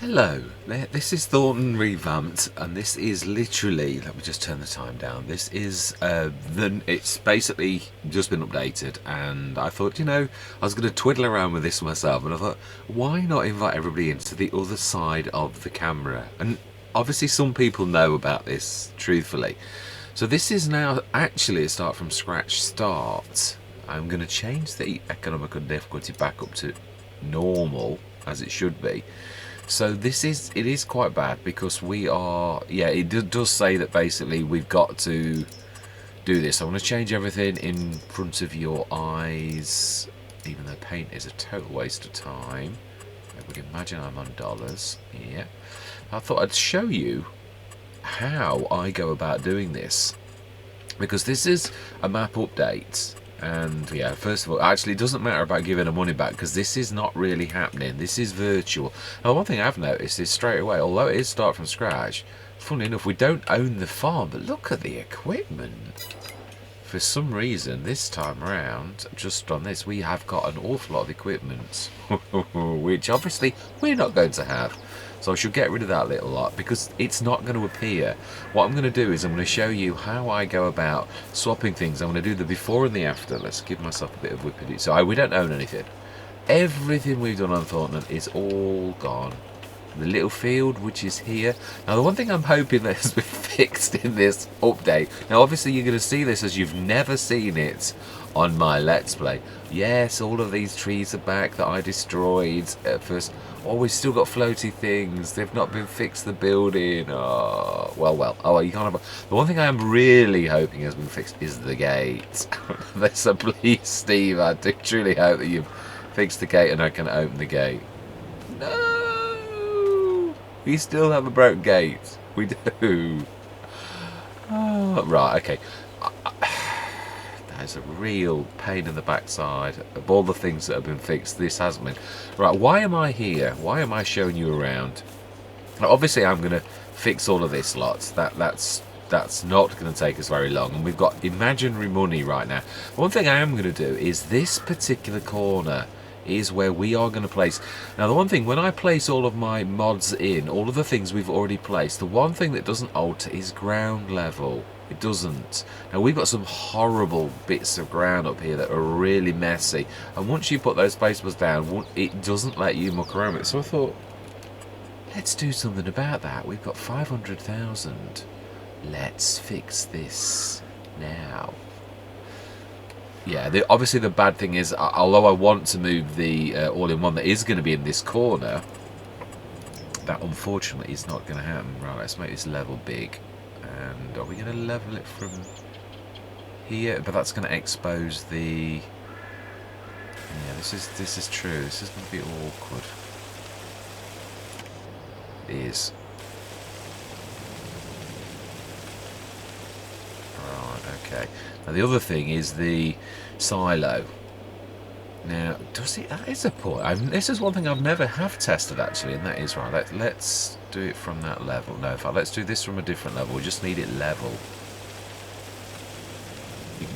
Hello, this is Thornton Revamped, and this is literally, let me just turn the time down, this is, it's basically just been updated, and I thought, I was going to twiddle around with this myself, and I thought, why not invite everybody into the other side of the camera? And obviously some people know about this, truthfully. So this is now actually a start from scratch start. I'm going to change the economical difficulty back up to normal, as it should be. So it is quite bad because we are, it does say that basically we've got to do this. I want to change everything in front of your eyes, even though paint is a total waste of time. I would imagine I'm on dollars. Yeah. I thought I'd show you how I go about doing this, because this is a map update. And yeah, first of all, actually it doesn't matter about giving the money back because this is not really happening. This is virtual. Now, one thing I've noticed is straight away, although it is start from scratch, funny enough, we don't own the farm, but look at the equipment. For some reason, this time around, just on this, we have got an awful lot of equipment, which obviously we're not going to have. So I should get rid of that little lot because it's not going to appear. What I'm going to do is I'm going to show you how I go about swapping things. I'm going to do the before and the after. Let's give myself a bit of whippity. So we don't own anything. Everything we've done on Thornton is all gone. The little field which is here. Now the one thing I'm hoping that has been fixed in this update. Now obviously you're going to see this as you've never seen it on my Let's Play. Yes, all of these trees are back that I destroyed at first. Oh, we've still got floaty things. They've not been fixed, the building. Oh, well. Oh, you can't have... The one thing I am really hoping has been fixed is the gate. So please, Steve, I do truly hope that you've fixed the gate and I can open the gate. No! We still have a broken gate. We do. Oh, right, okay. There's a real pain in the backside of all the things that have been fixed. This hasn't been. Right, why am I here? Why am I showing you around? Now, obviously I'm going to fix all of this lots. That's not going to take us very long, and we've got imaginary money right now. One thing I am going to do is this particular corner is where we are going to place. Now the one thing, when I place all of my mods in, all of the things we've already placed, the one thing that doesn't alter is ground level. It doesn't. Now we've got some horrible bits of ground up here that are really messy, and once you put those placements down, it doesn't let you muck around with it. So I thought, let's do something about that. We've got 500,000. Let's fix this now. Yeah, obviously the bad thing is, although I want to move the all-in-one that is going to be in this corner, that unfortunately is not going to happen. Right, let's make this level big. And are we going to level it from here? But that's going to expose the... Yeah, this is true. This is going to be awkward. It is. Right, okay. Now the other thing is the silo. Now, does it? That is a point. This is one thing I've never have tested actually, and that is right. Let's do it from that level. No, in fact, let's do this from a different level. We just need it level.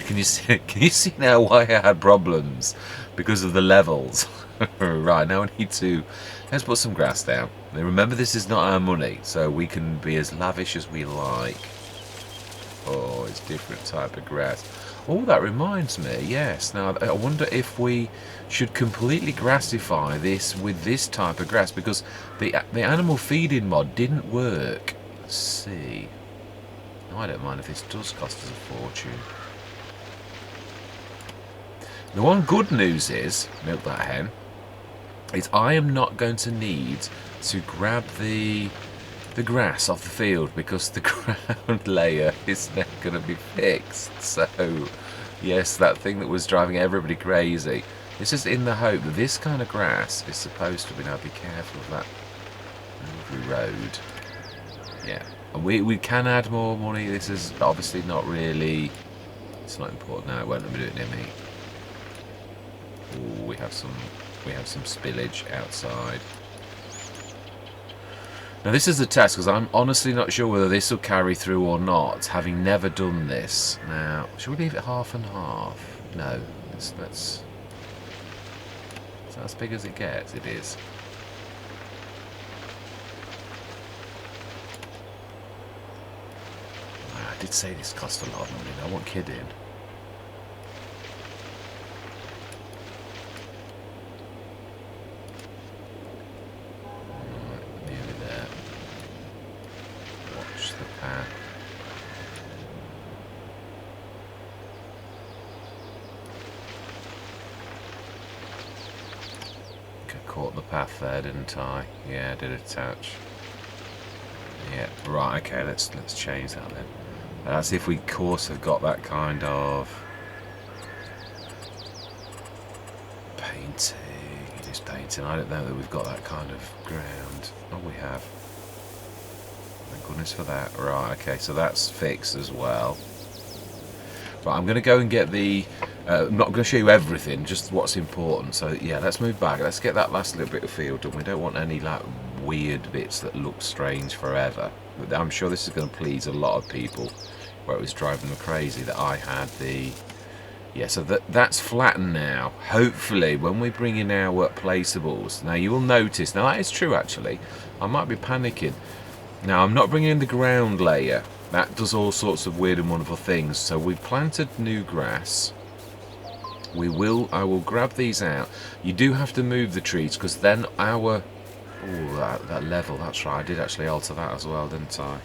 Can you see? Can you see now why I had problems because of the levels? Right, now I need to. Let's put some grass down. Now remember, this is not our money, so we can be as lavish as we like. Oh, it's different type of grass. Oh, that reminds me, yes. Now, I wonder if we should completely grassify this with this type of grass, because the animal feeding mod didn't work. Let's see. No, I don't mind if this does cost us a fortune. The one good news is, milk that hen, is I am not going to need to grab the grass off the field because the ground layer is now going to be fixed. So yes, that thing that was driving everybody crazy, this is in the hope that this kind of grass is supposed to be. Now be careful of that lovely road. Yeah, and we can add more money. This is obviously not really, it's not important now. It won't let me do it near me. Ooh, we have some spillage outside. Now this is a test because I'm honestly not sure whether this will carry through or not, having never done this. Now, should we leave it half and half? No, is that as big as it gets? It is. did say this cost a lot of money, I wasn't kidding. Right, nearly there. Watch the path. Caught the path there, didn't I? Yeah, I did attach. Yeah, right, okay, let's change that then. Let's see if we, of course, have got that kind of painting. It is painting. I don't know that we've got that kind of ground. Oh, we have. Thank goodness for that. Right, okay, so that's fixed as well. Right, I'm going to go and get the... I'm not going to show you everything, just what's important. So yeah, let's move back. Let's get that last little bit of field done. We don't want any like weird bits that look strange forever. But I'm sure this is going to please a lot of people, where it was driving them crazy that I had the... Yeah, so that's flattened now. Hopefully, when we bring in our placeables, now you will notice, now that is true actually, I might be panicking. Now I'm not bringing in the ground layer. That does all sorts of weird and wonderful things. So we've planted new grass. I will grab these out. You do have to move the trees because then our... Oh, that level, that's right. I did actually alter that as well, didn't I?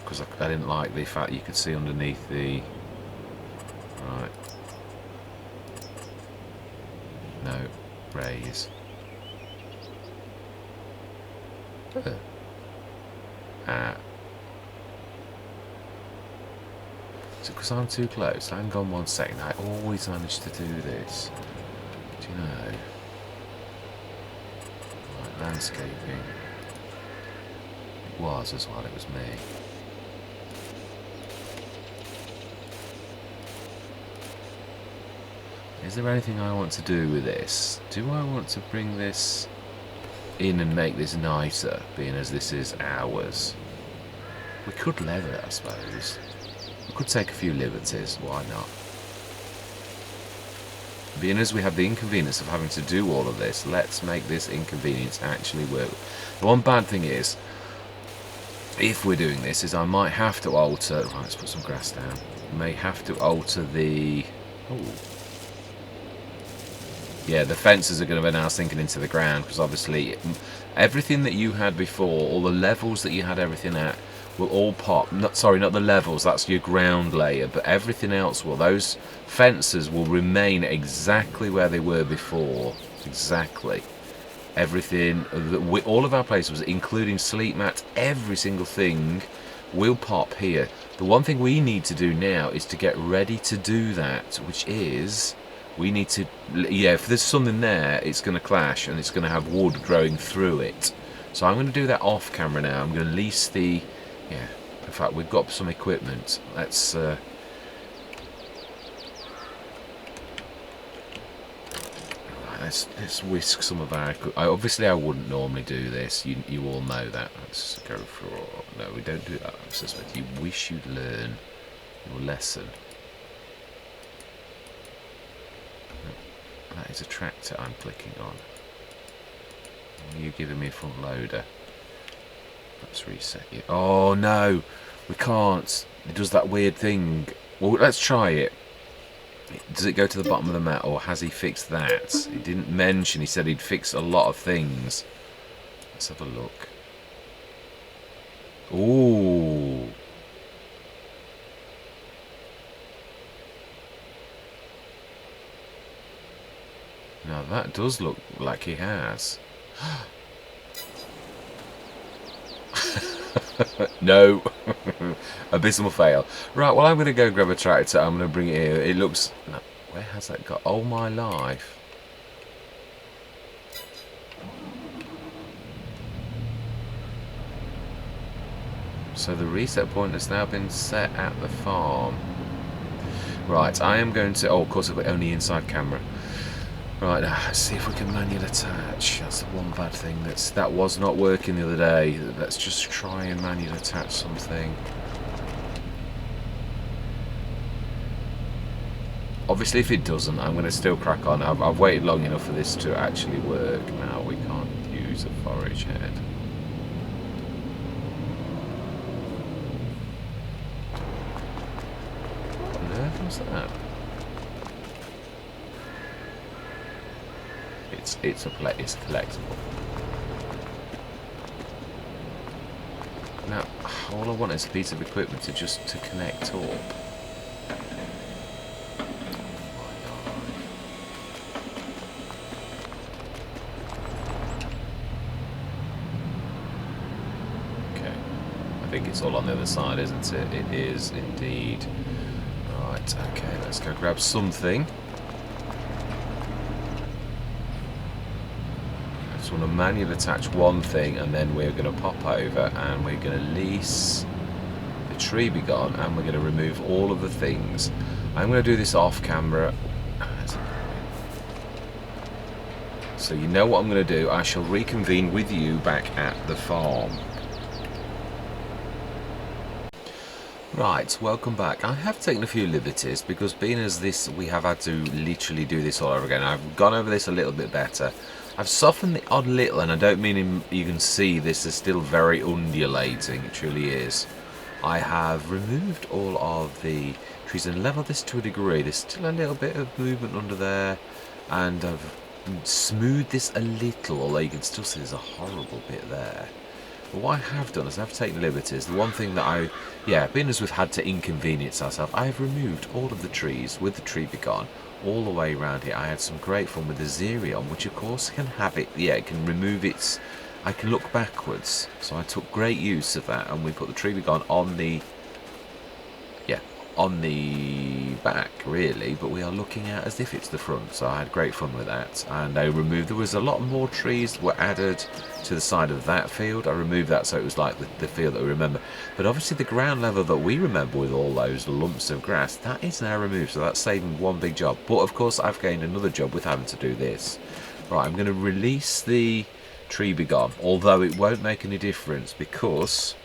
Because I didn't like the fact you could see underneath the... Right. No. Raise. So because I'm too close, hang on 1 second, I always manage to do this. Do you know? Right, landscaping. It was as well, it was me. Is there anything I want to do with this? Do I want to bring this in and make this nicer, being as this is ours? We could leather it, I suppose. We could take a few liberties, why not? Being as we have the inconvenience of having to do all of this, let's make this inconvenience actually work. The one bad thing is, if we're doing this, is I might have to alter... Right, let's put some grass down. May have to alter the... Oh. Yeah, the fences are going to be now sinking into the ground, because obviously everything that you had before, all the levels that you had everything at, will all pop. Not the levels, that's your ground layer, but everything else will. Those fences will remain exactly where they were before. Exactly. Everything, all of our places, including sleep mats, every single thing will pop here. The one thing we need to do now is to get ready to do that, which is... We need to... Yeah, if there's something there, it's going to clash, and it's going to have wood growing through it. So I'm going to do that off camera now. I'm going to lease the... Yeah, in fact, we've got some equipment. Let's whisk some of our... Obviously, I wouldn't normally do this. You all know that. Let's go for... No, we don't do that. I suspect you wish you'd learn your lesson. That is a tractor I'm clicking on. Are you giving me a front loader? Let's reset it. Oh no, we can't. It does that weird thing. Well, let's try it. Does it go to the bottom of the map, or has he fixed that? He didn't mention. He said he'd fix a lot of things. Let's have a look. Ooh. Now that does look like he has. No. Abysmal fail. Right, well I'm going to go grab a tractor. I'm going to bring it here. It looks... No, where has that got? Oh my life. So the reset point has now been set at the farm. Right, I am going to... Oh, of course I've got only inside camera. Right, let's see if we can manual attach. That's the one bad thing. That was not working the other day. Let's just try and manual attach something. Obviously, if it doesn't, I'm going to still crack on. I've waited long enough for this to actually work. Now we can't use a forage head. What's that? It's a collectible. Now, all I want is a piece of equipment to connect up. I think it's all on the other side, isn't it? It is indeed. Right, okay, let's go grab something. I just want to manually attach one thing, and then we're going to pop over and we're going to lease the tree be gone, and we're going to remove all of the things. I'm going to do this off camera. So you know what I'm going to do. I shall reconvene with you back at the farm. Right, welcome back. I have taken a few liberties because being as this, we have had to literally do this all over again. I've gone over this a little bit better. I've softened the odd little, and I don't mean you can see this is still very undulating, it truly is. I have removed all of the trees and leveled this to a degree. There's still a little bit of movement under there, and I've smoothed this a little, although you can still see there's a horrible bit there. But what I have done is I've taken liberties. The one thing that being as we've had to inconvenience ourselves, I have removed all of the trees with the tree be gone all the way around here. I had some great fun with the Xerion, which of course can have it, it can remove its, I can look backwards. So I took great use of that, and we put the tree be gone on the back really, but we are looking at as if it's the front. So I had great fun with that, and I removed, there was a lot more trees that were added to the side of that field. I removed that so it was like the field that we remember, but obviously the ground level that we remember with all those lumps of grass, that is now removed, so that's saving one big job. But of course I've gained another job with having to do this. Right, I'm going to release the tree be gone, although it won't make any difference, because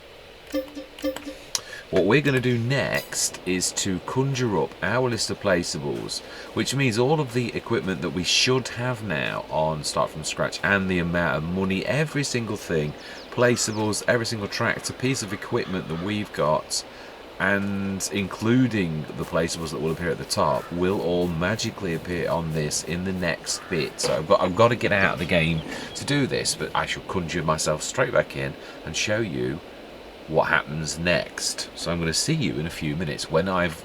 what we're going to do next is to conjure up our list of placeables, which means all of the equipment that we should have now on Start From Scratch, and the amount of money, every single thing, placeables, every single tractor, piece of equipment that we've got, and including the placeables that will appear at the top, will all magically appear on this in the next bit. So I've got to get out of the game to do this, but I shall conjure myself straight back in and show you what happens next. So I'm going to see you in a few minutes when I've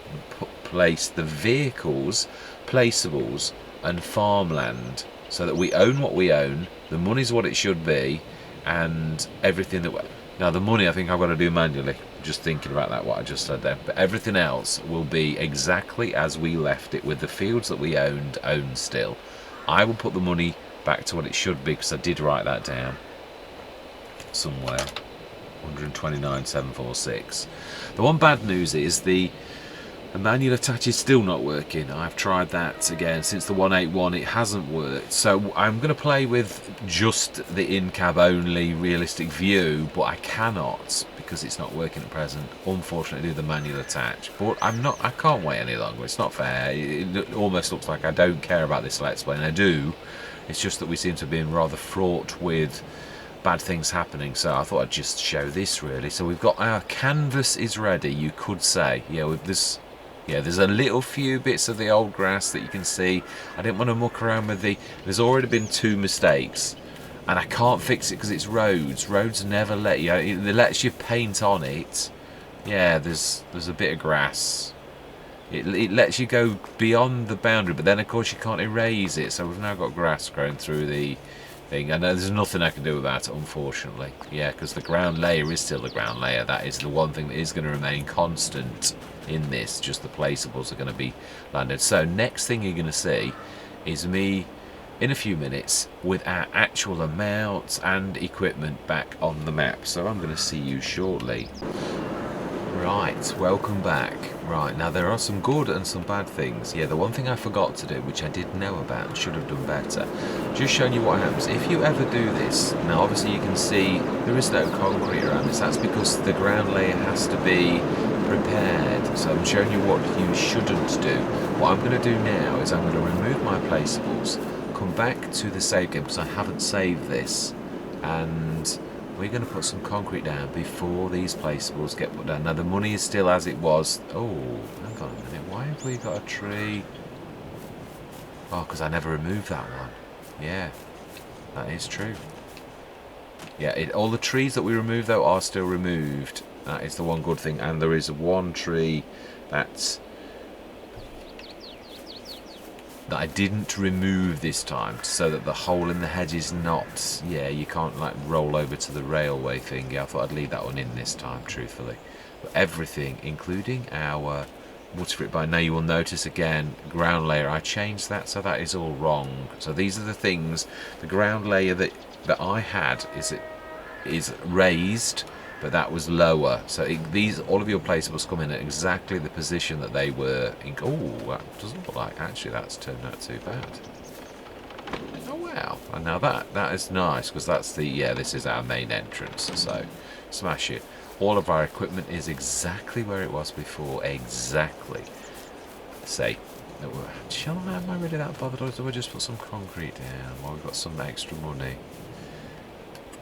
placed the vehicles, placeables and farmland, so that we own what we own, the money's what it should be, and everything that now the money I think I've got to do manually, just thinking about that, what I just said there, but everything else will be exactly as we left it, with the fields that we own still. I will put the money back to what it should be, because I did write that down somewhere. 129,746. The one bad news is the manual attach is still not working. I've tried that again since the 181, it hasn't worked. So I'm going to play with just the in-cab only realistic view, but I cannot, because it's not working at present, unfortunately, do the manual attach. But I can't wait any longer. It's not fair. It almost looks like I don't care about this Let's Play, and I do. It's just that we seem to have been rather fraught with bad things happening, so I thought I'd just show this really. So we've got our canvas is ready, you could say. With this, there's a little few bits of the old grass that you can see. I didn't want to muck around with there's already been 2 mistakes, and I can't fix it because it's roads never let you, it lets you paint on it. There's a bit of grass, it lets you go beyond the boundary, but then of course you can't erase it, so we've now got grass growing through the thing, and there's nothing I can do with that, unfortunately. Because the ground layer is still the ground layer. That is the one thing that is going to remain constant in this, just the placeables are going to be landed. So next thing you're going to see is me in a few minutes with our actual amount and equipment back on the map. So I'm going to see you shortly. Right, welcome back. Right, now there are some good and some bad things. The one thing I forgot to do, which I did know about and should have done better, just showing you what happens if you ever do this. Now obviously you can see there is no concrete around this. That's because the ground layer has to be prepared. So I'm showing you what you shouldn't do. What I'm going to do now is I'm going to remove my placeables, come back to the save game because I haven't saved this, and we're going to put some concrete down before these placeables get put down. Now the money is still as it was. Oh, hang on a minute. Why have we got a tree? Oh, because I never removed that one. Yeah, that is true. Yeah, all the trees that we removed though are still removed. That is the one good thing. And there is one tree that I didn't remove this time, so that the hole in the hedge is not, yeah, you can't like roll over to the railway thing. Yeah, I thought I'd leave that one in this time, truthfully. But everything, including our waterfruit vine. Now you will notice again, ground layer, I changed that, so that is all wrong. So these are the things, the ground layer that I had is raised, but that was lower. So these, all of your placeables come in at exactly the position that they were in. Oh, that doesn't look like, actually that's turned out too bad. Oh wow, and now that is nice, because that's the, yeah, this is our main entrance, so smash it. All of our equipment is exactly where it was before, exactly. Say, am I really that bothered, or do we just put some concrete down while we've got some extra money?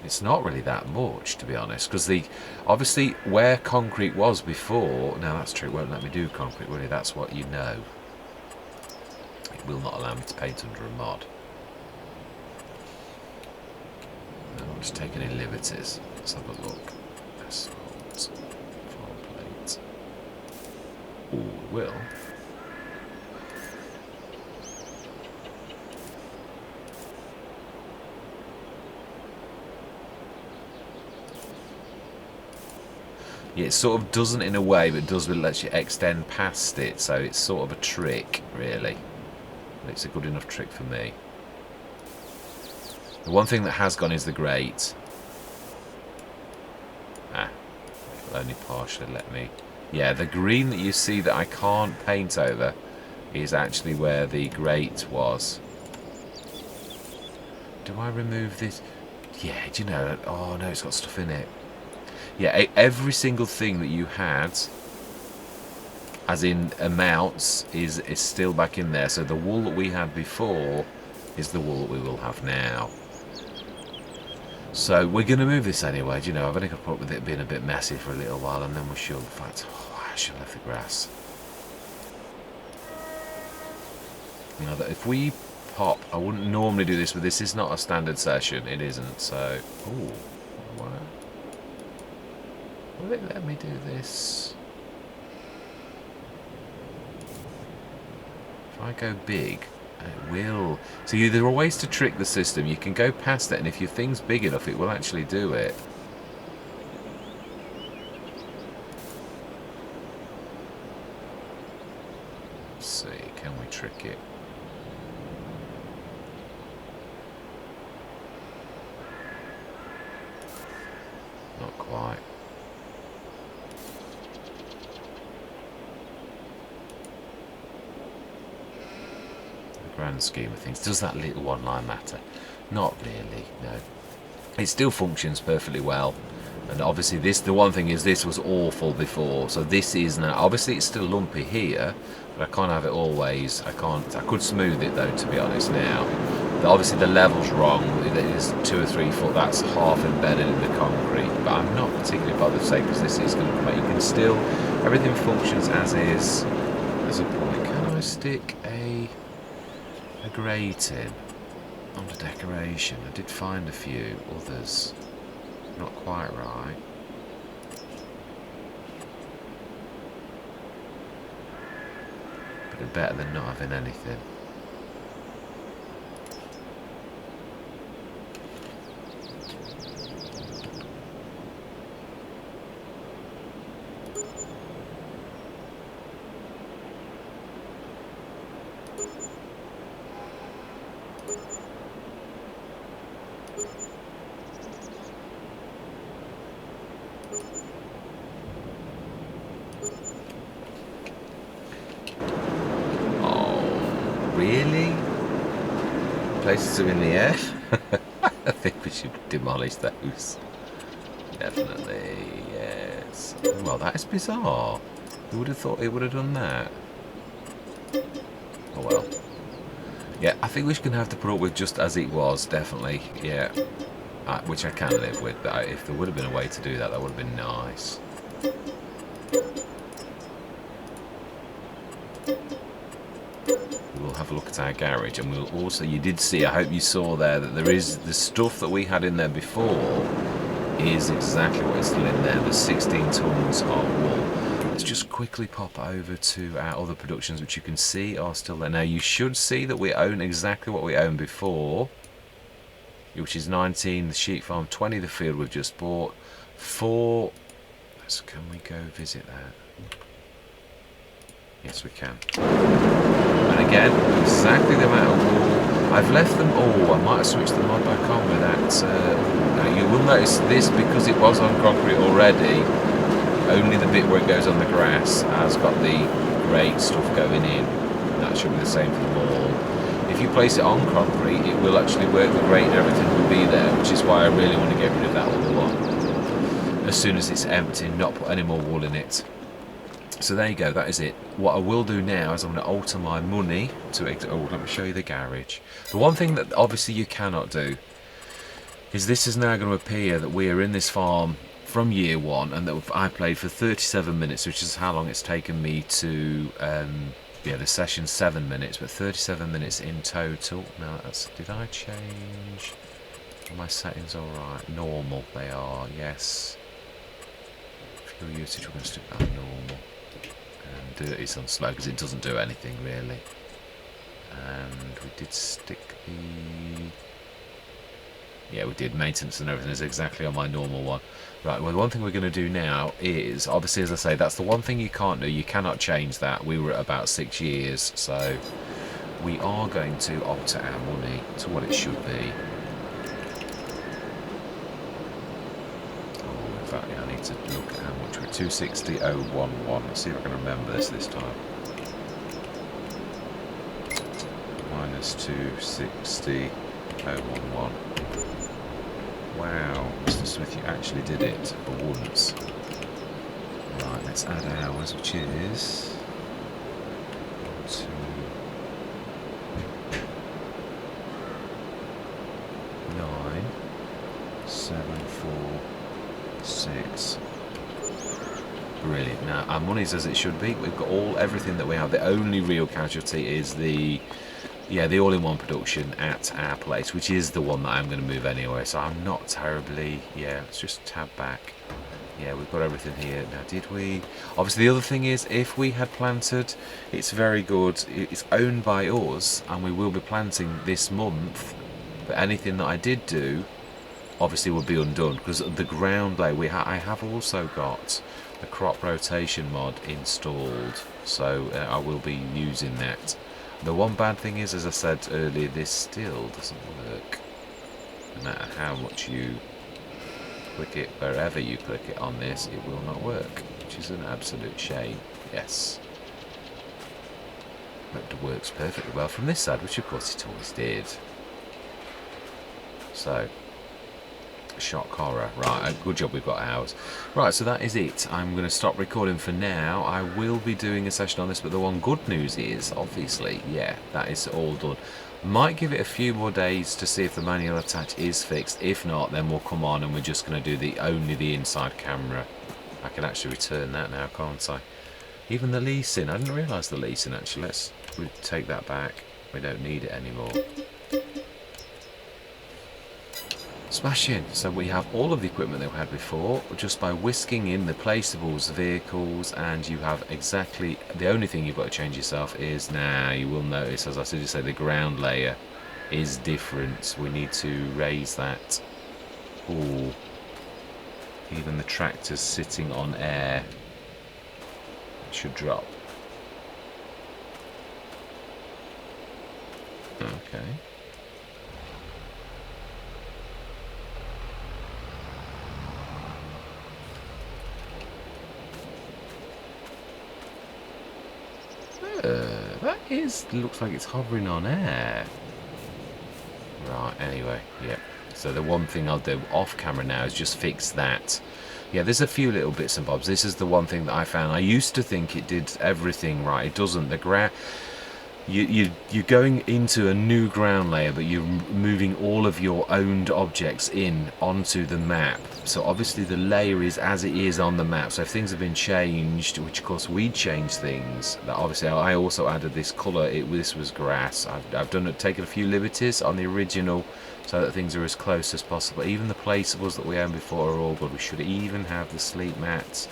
It's not really that much, to be honest, because obviously where concrete was before, now that's true, it won't let me do concrete, will it? That's what you know. It will not allow me to paint under a mod. No, I'm just taking any liberties. Let's have a look. Asphalt, floor plate. Ooh, it will. Yeah, it sort of doesn't in a way, but does let you extend past it, so it's sort of a trick, really. But it's a good enough trick for me. The one thing that has gone is the grate. Ah, it'll only partially let me. Yeah, the green that you see that I can't paint over is actually where the grate was. Do I remove this? Yeah, do you know? Oh no, it's got stuff in it. Yeah, every single thing that you had, as in amounts, is still back in there. So the wool that we had before is the wool that we will have now. So we're going to move this anyway. Do you know, I've only got to put up with it being a bit messy for a little while, and then we should. In fact, I should have left the grass. You know, that if we pop, I wouldn't normally do this, but this is not a standard session. It isn't. So, ooh, wow. Will it let me do this? If I go big, it will. See, there are ways to trick the system. You can go past it, and if your thing's big enough, it will actually do it. Let's see, can we trick it? Not quite. Grand scheme of things, does that little one line matter? Not really, no. It still functions perfectly well, and obviously the one thing is this was awful before, so this is now, obviously it's still lumpy here, but I can't have it always. I could smooth it though, to be honest now. Obviously the level's wrong, it is 2 or 3 foot, that's half embedded in the concrete, but I'm not particularly bothered to say, because this is going to come out. You can still, everything functions as is. There's a point, can I stick a grate in under decoration? I did find a few others, not quite right. But it's better than not having anything. Really? Places are in the air? I think we should demolish those. Definitely, yes. Well, that is bizarre. Who would have thought it would have done that? Oh well. Yeah, I think we're going to have to put up with just as it was, definitely. Yeah. which I can live with. But if there would have been a way to do that, that would have been nice. We'll have a look at our garage, and we'll also, you did see, I hope you saw there, that there is the stuff that we had in there before is exactly what is still in there. There's 16 tons of wool. Let's just quickly pop over to our other productions, which you can see are still there. Now you should see that we own exactly what we owned before, which is 19 the sheep farm, 20 the field we've just bought, 4. Can we go visit that? Yes, we can. And again, exactly the amount of wool. I've left them all. I might have switched them on back on with that. Now you will notice this, because it was on concrete already, only the bit where it goes on the grass has got the grey stuff going in. That should be the same for them all. If you place it on concrete, it will actually work. The grate and everything will be there, which is why I really want to get rid of that little one as soon as it's empty, not put any more wool in it. So there you go, that is it. What I will do now is I'm going to alter my money to exit. Oh, let me show you the garage. The one thing that obviously you cannot do is this is now going to appear that we are in this farm from year one, and that I played for 37 minutes, which is how long it's taken me to, the session 7 minutes, but 37 minutes in total. Now, did I change my settings? All right, normal they are, yes. Fuel usage, we're going to stick that on normal. And dirty's on slow, because it doesn't do anything really. And we did stick the... Yeah, we did. Maintenance and everything is exactly on my normal one. Right, well, the one thing we're going to do now is, obviously, as I say, that's the one thing you can't do. You cannot change that. We were at about 6 years, so we are going to alter our money to what it should be. Oh, in fact, yeah, I need to look at how much we're 260,011. Let's see if I can remember this time. Minus 260,011. Wow, Mr. Smith, you actually did it for once. Right, let's add hours, which is 2, 9, 7, 4, 6. Brilliant. Now our money's as it should be. We've got everything that we have. The only real casualty is the all-in-one production at our place, which is the one that I'm going to move anyway, so I'm not terribly... Yeah, let's just tab back. Yeah, we've got everything here. Now, did we... Obviously, the other thing is, if we had planted, it's very good. It's owned by us, and we will be planting this month, but anything that I did do, obviously, would be undone, because the ground layer, I have also got the crop rotation mod installed, so I will be using that. The one bad thing is, as I said earlier, this still doesn't work. No matter how much you click it, wherever you click it on this, it will not work, which is an absolute shame. Yes. But it works perfectly well from this side, which of course it always did. So, shock horror. Right, good job we've got ours. Right, so that is it. I'm going to stop recording for now. I will be doing a session on this, but the one good news is, obviously, yeah, that is all done. Might give it a few more days to see if the manual attach is fixed. If not, then we'll come on and we're just going to do only the inside camera. I can actually return that now, can't I? Even the leasing. I didn't realise the leasing, actually. Let's take that back. We don't need it anymore. Smashing. So we have all of the equipment that we had before, just by whisking in the placeables, vehicles, and you have exactly the only thing you've got to change yourself is now you will notice, as I said, you say the ground layer is different. We need to raise that. Ooh. Even the tractor's sitting on air. It should drop. Okay. That looks like it's hovering on air. Right, anyway, yeah. So the one thing I'll do off camera now is just fix that. Yeah, there's a few little bits and bobs. This is the one thing that I found. I used to think it did everything right. It doesn't. you're going into a new ground layer, but you're moving all of your owned objects in onto the map. So obviously the layer is as it is on the map. So if things have been changed, which of course we changed things, that obviously I also added this colour. This was grass. I've taken a few liberties on the original, so that things are as close as possible. Even the placeables that we owned before are all good. We should even have the sleep mats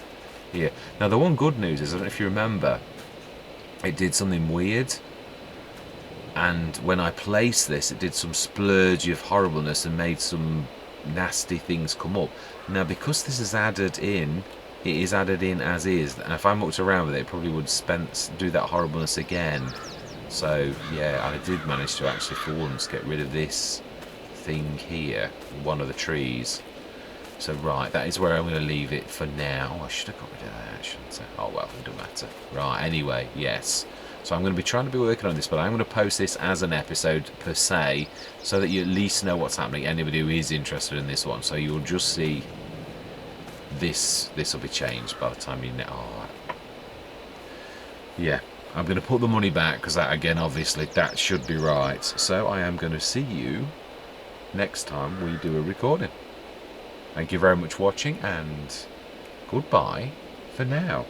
here. Now the one good news is, I don't know if you remember, it did something weird. And when I placed this, it did some splurge of horribleness and made some nasty things come up. Now, because this is added in, it is added in as is. And if I mucked around with it, it probably would do that horribleness again. So, yeah, I did manage to actually, for once, get rid of this thing here, one of the trees. So, right, that is where I'm going to leave it for now. I should have got rid of that, shouldn't I? Oh, well, it doesn't matter. Right, anyway, yes. So I'm going to be trying to be working on this, but I'm going to post this as an episode per se, so that you at least know what's happening, anybody who is interested in this one. So you'll just see this will be changed by the time you know. Oh, yeah, I'm going to put the money back, because that, again, obviously, that should be right. So I am going to see you next time we do a recording. Thank you very much for watching, and goodbye for now.